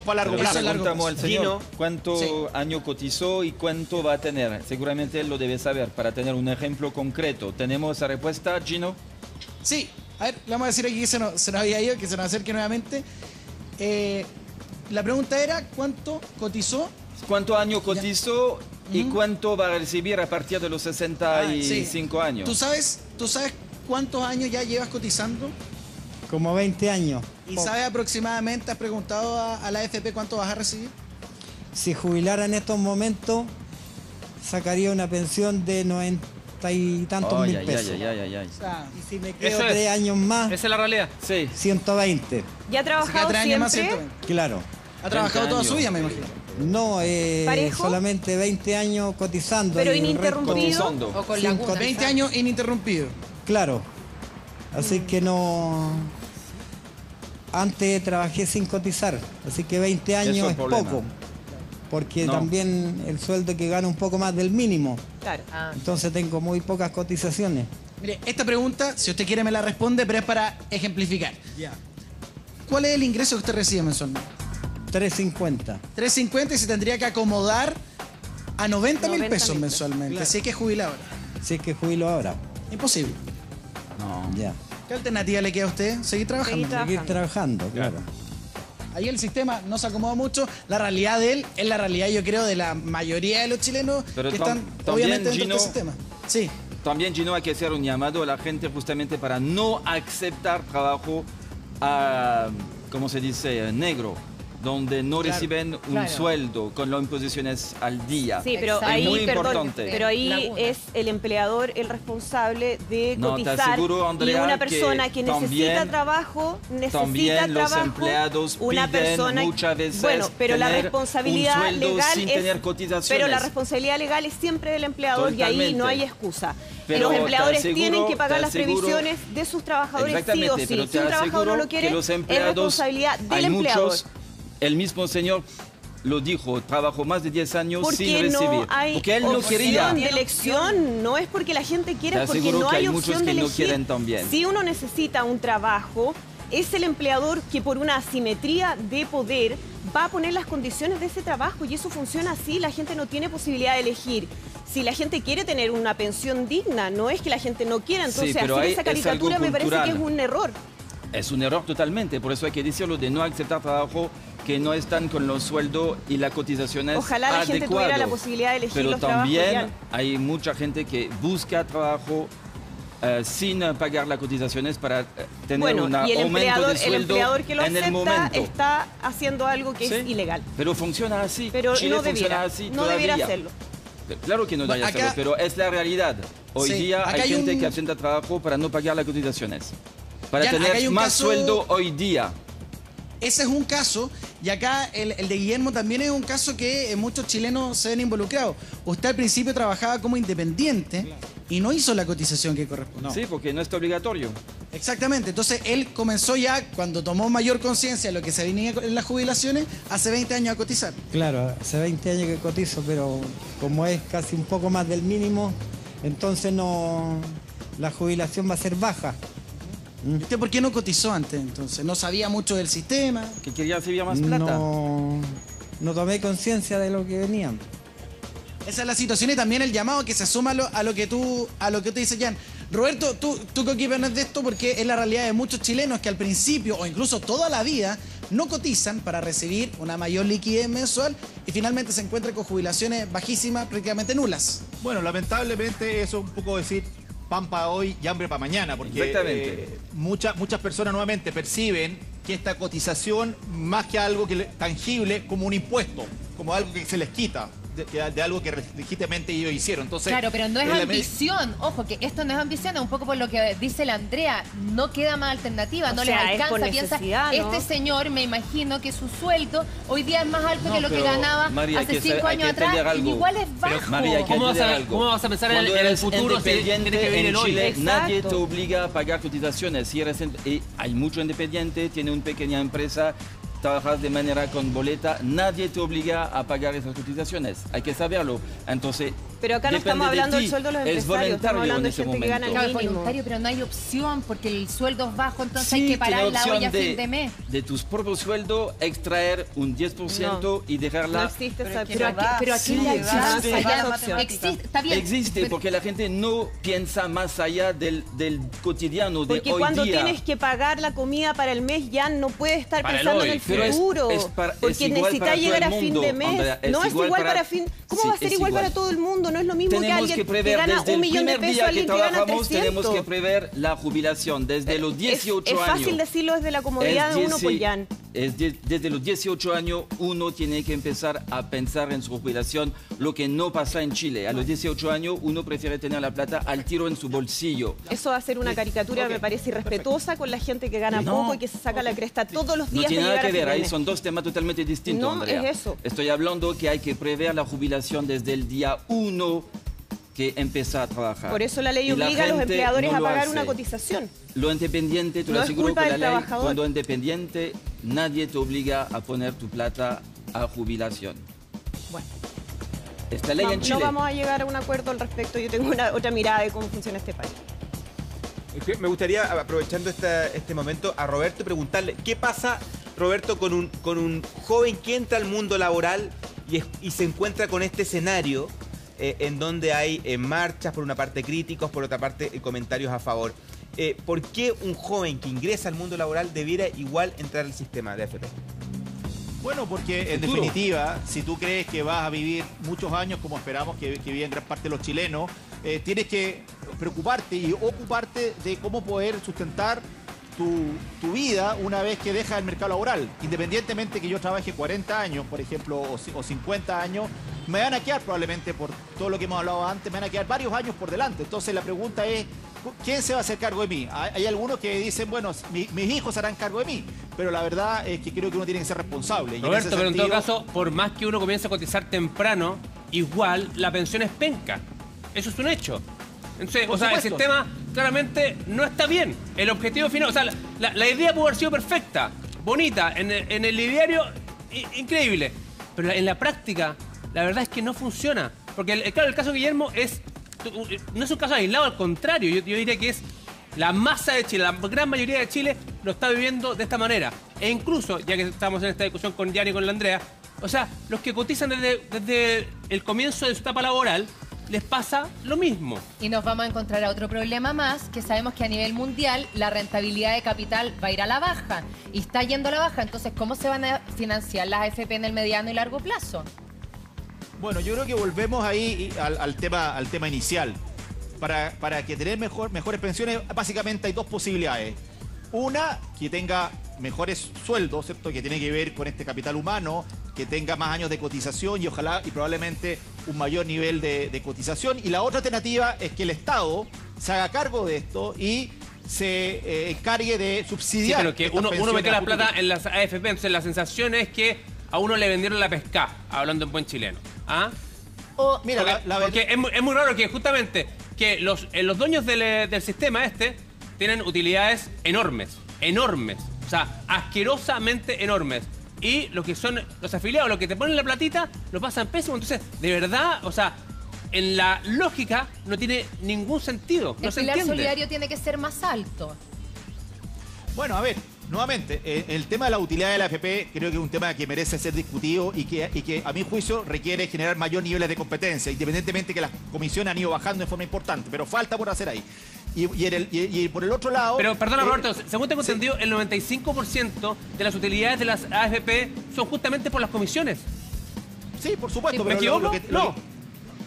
fue a largo Pero plazo. le preguntamos al señor Gino. cuánto año cotizó y cuánto va a tener. Seguramente él lo debe saber para tener un ejemplo concreto. ¿Tenemos esa respuesta, Gino? Sí, a ver, le vamos a decir aquí que se nos había ido, que se nos acerque nuevamente. La pregunta era, ¿cuánto cotizó? ¿Cuánto año cotizó y cuánto va a recibir a partir de los 65 años? ¿Tú sabes cuántos años ya llevas cotizando? Como 20 años. ¿Y sabes aproximadamente, has preguntado a la AFP cuánto vas a recibir? Si jubilara en estos momentos, sacaría una pensión de 90 y tantos mil pesos. O sea, Y si me quedo Eso es. 3 años más, Esa es la realidad. Sí. 120. ¿Ya ha trabajado 3 años más, siempre? 120. Claro. Ha trabajado 30 toda años. su vida, me imagino. No, ¿Parejo? solamente 20 años cotizando. Pero y el resto- ininterrumpido. Cotizando. O con Sin laguna. 20 años ininterrumpidos. Claro. Así que no... Antes trabajé sin cotizar, así que 20 Eso años es es problema. poco. Porque No. también el sueldo que gana un poco más del mínimo. Claro. Ah. Entonces tengo muy pocas cotizaciones. Mire, esta pregunta, si usted quiere me la responde, pero es para ejemplificar. ¿Cuál es el ingreso que usted recibe mensualmente? 350. 350 y se tendría que acomodar a 90.000 pesos 90.000 mensualmente. Claro. Así que es jubilado ahora. Si es que jubilo ahora. Imposible. No. Ya. ¿Qué alternativa le queda a usted? Seguir trabajando. Seguir Seguir trabajando, claro. Ahí el sistema no se acomoda mucho. La realidad de él es la realidad, yo creo, de la mayoría de los chilenos Pero que están también, obviamente dentro Gino, de este sistema. Sí. También, Gino, hay que hacer un llamado a la gente justamente para no aceptar trabajo, a, ¿cómo se dice?, negro, donde no Claro, reciben un claro. sueldo con las imposiciones al día. Sí, pero Exacto. ahí, Muy perdón, importante. pero ahí Laguna. es el empleador el responsable de No, te cotizar aseguro, y Andrea, una que persona que necesita también- trabajo, necesita También los trabajo, empleados una piden persona muchas veces bueno, pero la tener responsabilidad un sueldo legal sin es tener cotizaciones. pero la responsabilidad legal es siempre del empleador y ahí Totalmente. no hay excusa. Pero Los te empleadores aseguro- tienen que pagar te las aseguro- previsiones de sus trabajadores sí o Exactamente, sí. pero Si te un trabajador no aseguro lo quiere, que los es empleados, responsabilidad del hay empleador. muchos, el mismo señor lo dijo, trabajó más de 10 años sin Porque recibir. no hay Porque él no opción quería. de elección, no es porque la gente quiera, Te es porque aseguro no que hay hay muchos opción de que no elegir. quieren también. Si uno necesita un trabajo, es el empleador que por una asimetría de poder va a poner las condiciones de ese trabajo y eso funciona así, la gente no tiene posibilidad de elegir. Si la gente quiere tener una pensión digna, no es que la gente no quiera, entonces pero hacer ahí esa es algo caricatura me parece que cultural. es un error. Es un error totalmente, por eso hay que decirlo de no aceptar trabajo que no están con los sueldos y las cotizaciones Ojalá la gente tuviera la adecuados. posibilidad de elegir Pero los trabajos. también Jan. hay mucha gente que busca trabajo sin pagar las cotizaciones para tener Bueno, un y el aumento de el sueldo empleador que lo en el acepta momento. está haciendo algo que es Sí, ilegal. Pero funciona así. Pero Chile no funciona debiera, así no debiera todavía. hacerlo. Claro que no Bueno, debería hacerlo, pero es la realidad. Hoy Sí, día acá hay hay gente un- que acepta trabajo para no pagar las cotizaciones. Para Jan, acá hay tener un más caso- sueldo hoy día. Ese es un caso, y acá el de Guillermo también es un caso que muchos chilenos se ven involucrados. Usted al principio trabajaba como independiente y no hizo la cotización que corresponde. Sí, porque no está obligatorio. Exactamente, entonces él comenzó ya, cuando tomó mayor conciencia de lo que se venía en las jubilaciones, hace 20 años a cotizar. Claro, hace 20 años que cotizo, pero como es casi un poco más del mínimo, entonces no, la jubilación va a ser baja. ¿Y usted por qué no cotizó antes entonces? ¿No sabía mucho del sistema? Que quería recibir más plata. No tomé conciencia de lo que venían. Esa es la situación y también el llamado que se suma a lo que tú dices, Jan. Roberto, tú qué opinas de esto, porque es la realidad de muchos chilenos que al principio o incluso toda la vida no cotizan para recibir una mayor liquidez mensual y finalmente se encuentran con jubilaciones bajísimas, prácticamente nulas. Bueno, lamentablemente eso es un poco decir pan para hoy y hambre para mañana, porque Exactamente. muchas personas nuevamente perciben que esta cotización, más que algo tangible, como un impuesto, como algo que se les quita. De algo que legítimamente ellos hicieron. Entonces, Claro, pero no es en la ambición. Ojo, que esto no es ambición, es un poco por lo que dice la Andrea. No queda más alternativa, O no sea, les es por alcanza. Piensa, necesidad, ¿no? este señor, me imagino que su sueldo hoy día es más alto No, que lo que pero, ganaba María, hay hace que 5 hay que años atrás. entender algo. Igual es bajo. Pero, María, hay que ¿Cómo vas a- entender algo. cómo vas a pensar en Cuando el eres futuro si tienes que independiente vivir en en hoy? Chile, Exacto. nadie te obliga a pagar cotizaciones. Si eres y hay mucho independiente, tiene una pequeña empresa, trabajas de manera con boleta, nadie te obliga a pagar esas cotizaciones. Hay que saberlo. Entonces, Pero acá no estamos hablando del sueldo de los empresarios, estamos hablando de gente que gana Claro, el es mínimo. voluntario, pero no hay opción porque el sueldo es bajo, entonces Sí, hay que parar tiene la opción olla a fin de mes. de tus propios sueldos, extraer un 10% y dejarla. No existe esa Pero aquí Sí, la existe. chance, Hay ya más opción. existe, está bien. Existe, pero- porque la gente no piensa más allá del cotidiano de Porque hoy cuando día. tienes que pagar la comida para el mes ya no puedes estar Para el pensando hoy. en el Pero futuro. es porque igual necesitas para llegar todo a el fin mundo, de mes. Andrea, No es igual para fin. ¿Cómo Sí, va a ser es igual igual. para todo el mundo? No es lo mismo que Tenemos alguien que que prever gana desde el 1 millón de primer pesos día a que alguien que gana trabajamos, 300. tenemos que prever la jubilación desde los 18 es años. fácil decirlo desde la comodidad de uno, pues Jan. Desde los 18 años uno tiene que empezar a pensar en su jubilación, lo que no pasa en Chile. A los 18 años uno prefiere tener la plata al tiro en su bolsillo. Eso va a ser una caricatura, me parece irrespetuosa con la gente que gana No. poco y que se saca la cresta todos los No días de tiene nada llegar que a fin ver, de ahí mes. son dos temas totalmente distintos, No, Andrea. es eso. Estoy hablando que hay que prever la jubilación desde el día 1 que empieza a trabajar. Por eso la ley Y la obliga a los gente empleadores no a lo pagar hace. una cotización. Lo independiente, te No lo es aseguro culpa que la del ley, trabajador. cuando independiente, nadie te obliga a poner tu plata a jubilación. Bueno, Esta ley en Chile. no vamos a llegar a un acuerdo al respecto. Yo tengo otra mirada de cómo funciona este país. Es que me gustaría, aprovechando este momento, a Roberto preguntarle, ¿qué pasa, Roberto, con un joven que entra al mundo laboral y se encuentra con este escenario en donde hay marchas, por una parte críticos, por otra parte comentarios a favor? ¿Por qué un joven que ingresa al mundo laboral debiera igual entrar al sistema de AFP? Bueno, porque en Futuro. definitiva, si tú crees que vas a vivir muchos años, como esperamos que viven gran parte de los chilenos, tienes que preocuparte y ocuparte de cómo poder sustentar tu vida una vez que dejas el mercado laboral. Independientemente que yo trabaje 40 años, por ejemplo, o 50 años, me van a quedar probablemente, por todo lo que hemos hablado antes, me van a quedar varios años por delante. Entonces la pregunta es, ¿quién se va a hacer cargo de mí? Hay algunos que dicen, bueno, mis hijos se harán cargo de mí, pero la verdad es que creo que uno tiene que ser responsable. Y Roberto, ese pero en todo sentido- caso, por más que uno comience a cotizar temprano, igual la pensión es penca. Eso es un hecho. Entonces, Por o sea, el supuesto. sistema claramente no está bien. El objetivo final, o sea, la idea pudo haber sido perfecta, bonita, en el ideario, increíble. Pero en la práctica, la verdad es que no funciona. Porque, claro, el caso de Guillermo no es un caso aislado, al contrario. Yo diría que es la masa de Chile, la gran mayoría de Chile lo está viviendo de esta manera. E incluso, ya que estamos en esta discusión con Jan y con la Andrea, o sea, los que cotizan desde el comienzo de su etapa laboral, les pasa lo mismo. Y nos vamos a encontrar a otro problema más, que sabemos que a nivel mundial la rentabilidad de capital va a ir a la baja. Y está yendo a la baja, entonces ¿cómo se van a financiar las AFP en el mediano y largo plazo? Bueno, yo creo que volvemos ahí al tema inicial. Para que tener mejores pensiones, básicamente hay dos posibilidades. Una, que tenga mejores sueldos, ¿cierto? Que tiene que ver con este capital humano, que tenga más años de cotización y ojalá y probablemente un mayor nivel de cotización. Y la otra alternativa es que el Estado se haga cargo de esto y se encargue de Sí, subsidiar. pero que estas uno pensiones mete a la futuro. plata en las AFP, entonces la sensación es que a uno le vendieron la pesca, hablando en buen chileno. ¿Ah? Mira, Porque es muy raro que justamente que los dueños del sistema tienen utilidades enormes, o sea, asquerosamente enormes. Y los que son los afiliados, los que te ponen la platita, lo pasan pésimo. Entonces, de verdad, o sea, en la lógica no tiene ningún sentido. No El se pilar entiende. solidario tiene que ser más alto. Bueno, a ver, nuevamente, el tema de la utilidad de la AFP creo que es un tema que merece ser discutido y que a mi juicio requiere generar mayor niveles de competencia, independientemente que las comisiones han ido bajando de forma importante, pero falta por hacer ahí. Y por el otro lado... Pero, perdona, Roberto, según tengo sí. entendido, el 95% de las utilidades de las AFP son justamente por las comisiones. Sí, por supuesto. ¿Me pero equivoco?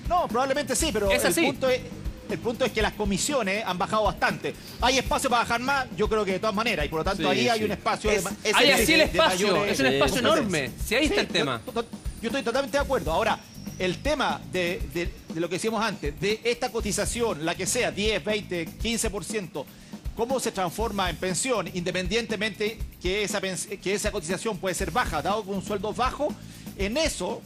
No, probablemente sí, pero Es así. el punto es que las comisiones han bajado bastante. ¿Hay espacio para bajar más? Yo creo que de todas maneras, y por lo tanto Sí, ahí hay sí. un espacio... Hay así el espacio, mayores- es un espacio Sí, enorme. Si ahí está el Sí, tema. Yo estoy totalmente de acuerdo. Ahora, el tema de lo que decíamos antes, de esta cotización, la que sea, 10, 20, 15%, cómo se transforma en pensión, independientemente que esa cotización puede ser baja, dado con un sueldo bajo, en eso,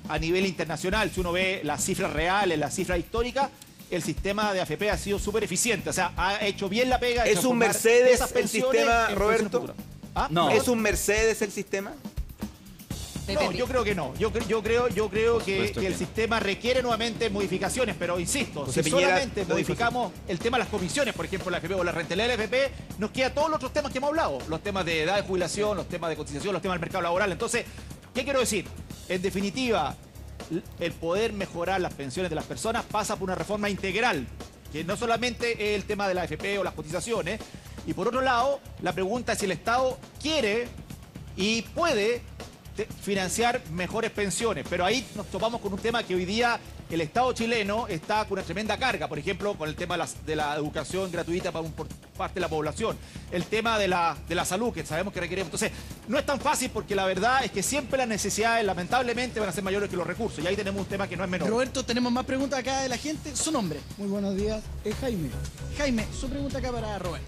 a nivel internacional, si uno ve las cifras reales, las cifras históricas, el sistema de AFP ha sido súper eficiente. O sea, ha hecho bien la pega. de ¿Es un transformar Mercedes esas el pensiones sistema, en Roberto? pensiones futuras. ¿Ah? No. ¿Es un Mercedes el sistema? de No, Petri. yo creo que no. Yo creo que supuesto el que no. sistema requiere nuevamente modificaciones, pero insisto, José si Piñera, solamente lo dijo modificamos el tema de las comisiones, por ejemplo, la AFP o la rentabilidad de la AFP, nos quedan todos los otros temas que hemos hablado. Los temas de edad de jubilación, los temas de cotización, los temas del mercado laboral. Entonces, ¿qué quiero decir? En definitiva, el poder mejorar las pensiones de las personas pasa por una reforma integral, que no solamente es el tema de la AFP o las cotizaciones. Y por otro lado, la pregunta es si el Estado quiere y puede financiar mejores pensiones. Pero ahí nos topamos con un tema que hoy día el Estado chileno está con una tremenda carga, por ejemplo, con el tema de la educación gratuita por parte de la población, el tema de la salud, que sabemos que requerimos. Entonces, no es tan fácil porque la verdad es que siempre las necesidades, lamentablemente, van a ser mayores que los recursos. Y ahí tenemos un tema que no es menor. Roberto, tenemos más preguntas acá de la gente. Su nombre. Muy buenos días, es Jaime. Jaime, su pregunta acá para Roberto.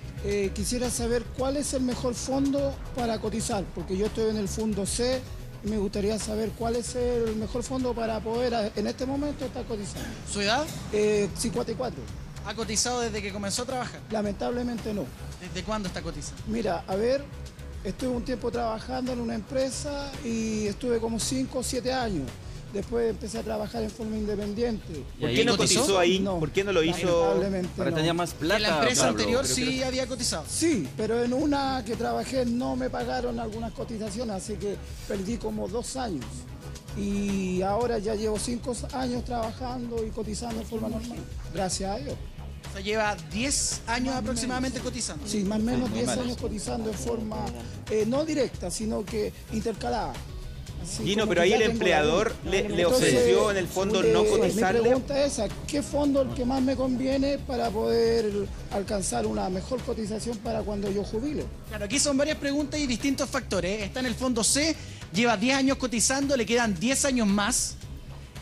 Quisiera saber cuál es el mejor fondo para cotizar, porque yo estoy en el fondo C y me gustaría saber cuál es el mejor fondo para poder en este momento estar cotizando. ¿Su edad? 54. ¿Ha cotizado desde que comenzó a trabajar? Lamentablemente no. ¿Desde cuándo está cotizando? Mira, a ver, estuve un tiempo trabajando en una empresa y estuve como 5 o 7 años. Después empecé a trabajar en forma independiente. ¿Y ¿Por ahí qué no cotizó? cotizó ahí? No. ¿Por qué no lo hizo? Lamentablemente Para no. tener más plata. En la empresa Pablo. anterior Creo sí que- había cotizado. Sí, pero en una que trabajé no me pagaron algunas cotizaciones, así que perdí como 2 años. Y ahora ya llevo 5 años trabajando y cotizando de forma normal. Gracias a Dios. O sea, lleva 10 años aproximadamente cotizando. Sí, más o menos Sí, 10 más o años menos. cotizando en forma no directa, sino que intercalada. Así Gino, como pero que ahí ya el tengo empleador la le ley. ofreció en el fondo no Mi cotizarle. pregunta es esa, ¿qué fondo es el que más me conviene para poder alcanzar una mejor cotización para cuando yo jubile? Claro, aquí son varias preguntas y distintos factores. Está en el fondo C, lleva 10 años cotizando, le quedan 10 años más.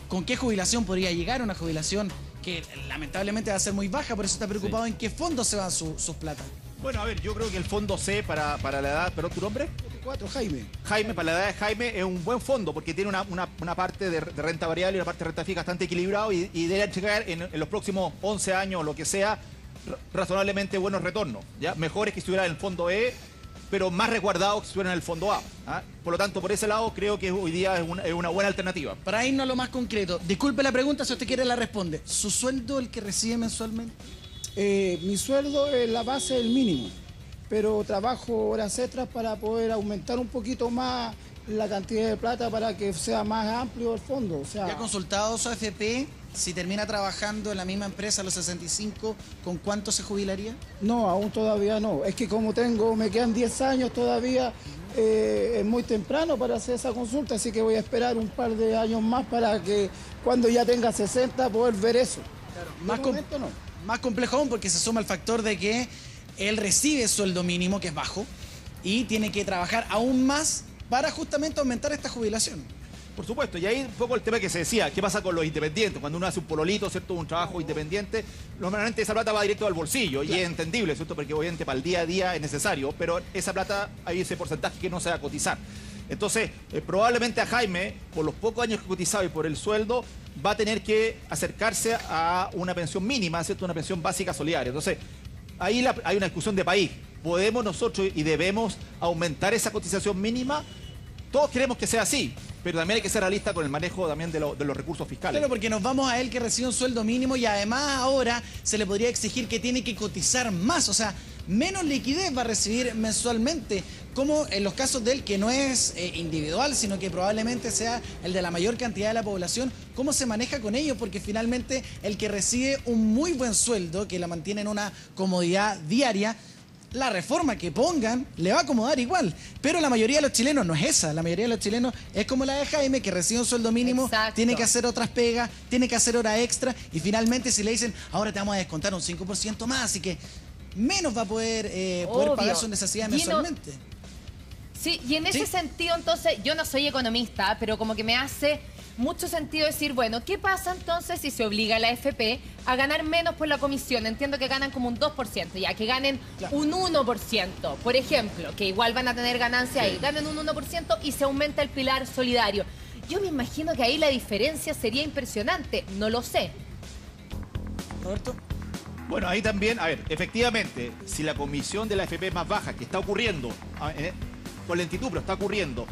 ¿Con qué jubilación podría llegar? Una jubilación que lamentablemente va a ser muy baja, por eso está preocupado en qué fondo se van sus plata. Bueno, a ver, yo creo que el fondo C para la edad, ¿perdón, tu nombre? 4, Jaime. Jaime, para la edad de Jaime, es un buen fondo porque tiene una parte de renta variable y una parte de renta fija bastante equilibrado y debe llegar en los próximos 11 años o lo que sea razonablemente buenos retornos, ¿ya? Mejores que si estuviera en el fondo E, pero más resguardados que si estuviera en el fondo A. ¿Ah? Por lo tanto, por ese lado creo que hoy día es una buena alternativa. Para irnos a lo más concreto, disculpe la pregunta, si usted quiere la responde. ¿Su sueldo el que recibe mensualmente? Mi sueldo es la base del mínimo, pero trabajo horas extras para poder aumentar un poquito más la cantidad de plata para que sea más amplio el fondo. O sea, ¿Ya ha consultado su AFP? Si termina trabajando en la misma empresa a los 65, ¿con cuánto se jubilaría? no, aún todavía no. Es que como me quedan 10 años todavía, es muy temprano para hacer esa consulta, así que voy a esperar un par de años más para que cuando ya tenga 60 poder ver eso. Más, De momento no. más complejo aún porque se suma el factor de que él recibe sueldo mínimo, que es bajo, y tiene que trabajar aún más para justamente aumentar esta jubilación. Por supuesto, y ahí un poco el tema que se decía, ¿qué pasa con los independientes? Cuando uno hace un pololito, ¿cierto? Un trabajo independiente, normalmente esa plata va directo al bolsillo, y es entendible, ¿cierto? Porque obviamente para el día a día es necesario, pero esa plata hay ese porcentaje que no se va a cotizar. Entonces, probablemente a Jaime, por los pocos años que ha cotizado y por el sueldo, va a tener que acercarse a una pensión mínima, ¿cierto? Una pensión básica solidaria. Entonces, ahí hay una discusión de país. ¿Podemos nosotros y debemos aumentar esa cotización mínima? Todos queremos que sea así, pero también hay que ser realista con el manejo también de los recursos fiscales. Claro, porque nos vamos a él que recibe un sueldo mínimo y además ahora se le podría exigir que tiene que cotizar más, o sea, menos liquidez va a recibir mensualmente, como en los casos de él que no es individual, sino que probablemente sea el de la mayor cantidad de la población. ¿Cómo se maneja con ellos? Porque finalmente el que recibe un muy buen sueldo, que la mantiene en una comodidad diaria, la reforma que pongan le va a acomodar igual. Pero la mayoría de los chilenos no es esa. La mayoría de los chilenos es como la de Jaime, que recibe un sueldo mínimo, Exacto. tiene que hacer otras pegas, tiene que hacer hora extra y finalmente si le dicen, ahora te vamos a descontar un 5% más, así que menos va a poder Obvio. pagar sus necesidades Gino, mensualmente. Sí, y en ese Sí. sentido, entonces, yo no soy economista, pero como que me hace mucho sentido decir, bueno, ¿qué pasa entonces si se obliga a la AFP a ganar menos por la comisión? Entiendo que ganan como un 2%, ya que ganen Claro. un 1%, por ejemplo, que igual van a tener ganancia ahí, ganen un 1% y se aumenta el pilar solidario. Yo me imagino que ahí la diferencia sería impresionante, no lo sé. Roberto. Bueno, ahí también, a ver, efectivamente, si la comisión de la AFP es más baja, que está ocurriendo, con lentitud, pero está ocurriendo,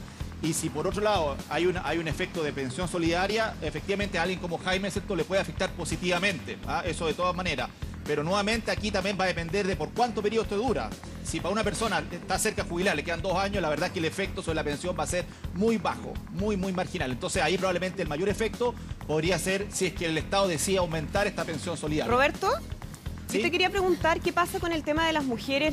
Y si por otro lado hay un efecto de pensión solidaria, efectivamente a alguien como Jaime, ¿cierto?, le puede afectar positivamente, ¿ah? Eso de todas maneras. Pero nuevamente aquí también va a depender de por cuánto periodo esto dura. Si para una persona está cerca de jubilar, le quedan 2 años, la verdad es que el efecto sobre la pensión va a ser muy bajo, muy marginal. Entonces ahí probablemente el mayor efecto podría ser si es que el Estado decide aumentar esta pensión solidaria. Roberto, ¿Sí? yo te quería preguntar qué pasa con el tema de las mujeres